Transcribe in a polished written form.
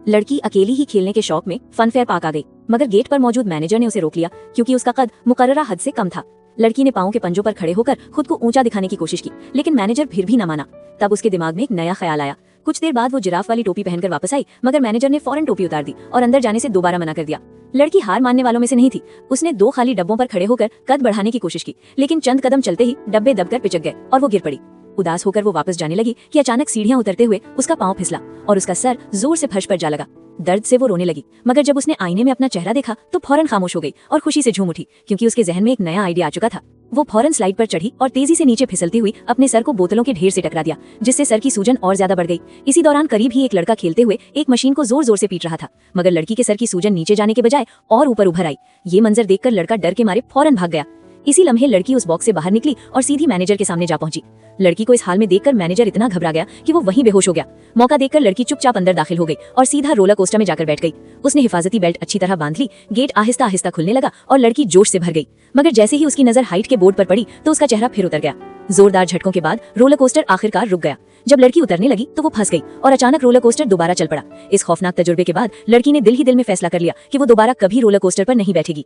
लड़की अकेली ही खेलने के शौक में फनफेयर पार्क आ गई, मगर गेट पर मौजूद मैनेजर ने उसे रोक लिया क्योंकि उसका कद मुकर्ररा हद से कम था। लड़की ने पाँव के पंजों पर खड़े होकर खुद को ऊंचा दिखाने की कोशिश की, लेकिन मैनेजर फिर भी न माना। तब उसके दिमाग में एक नया ख्याल आया। कुछ देर बाद वो जिराफ वाली टोपी पहनकर वापस आई, मगर मैनेजर ने फौरन टोपी उतार दी और अंदर जाने से दोबारा मना कर दिया। लड़की हार मानने वालों में से नहीं थी। उसने 2 खाली डब्बों पर खड़े होकर कद बढ़ाने की कोशिश की, लेकिन चंद कदम चलते ही डब्बे दबकर पिचक गए और वो गिर पड़ी। उदास होकर वो वापस जाने लगी कि अचानक सीढ़ियां उतरते हुए उसका पांव फिसला और उसका सर जोर से फर्श पर जा लगा। दर्द से वो रोने लगी, मगर जब उसने आईने में अपना चेहरा देखा तो फौरन खामोश हो गई और खुशी से झूम उठी क्योंकि उसके जहन में एक नया आइडिया आ चुका था। वो फौरन स्लाइड पर चढ़ी और तेजी से नीचे फिसलती हुई अपने सर को बोतलों के ढेर से टकरा दिया, जिससे सर की सूजन और ज्यादा बढ़ गई। इसी दौरान करीब ही एक लड़का खेलते हुए एक मशीन को जोर जोर से पीट रहा था, मगर लड़की के सर की सूजन नीचे जाने के बजाय और ऊपर उभर आई। ये मंजर देखकर लड़का डर के मारे फौरन भाग गया। इसी लम्हे लड़की उस बॉक्स से बाहर निकली और सीधी मैनेजर के सामने जा पहुंची। लड़की को इस हाल में देखकर मैनेजर इतना घबरा गया कि वो वहीं बेहोश हो गया। मौका देखकर लड़की चुपचाप अंदर दाखिल हो गई और सीधा रोलर कोस्टर में जाकर बैठ गई। उसने हिफाजती बेल्ट अच्छी तरह बांध ली, गेट आहिस्ता आहिस्ता खुलने लगा और लड़की जोश से भर गई। मगर जैसे ही उसकी नजर हाइट के बोर्ड पर पड़ी तो उसका चेहरा फिर उतर गया। जोरदार झटकों के बाद रोलर कोस्टर आखिरकार रुक गया। जब लड़की उतरने लगी तो वो फंस गई और अचानक रोलर कोस्टर दोबारा चल पड़ा। इस खौफनाक तजुर्बे के बाद लड़की ने दिल ही दिल में फैसला कर लिया कि वो दोबारा कभी रोलर कोस्टर पर नहीं बैठेगी।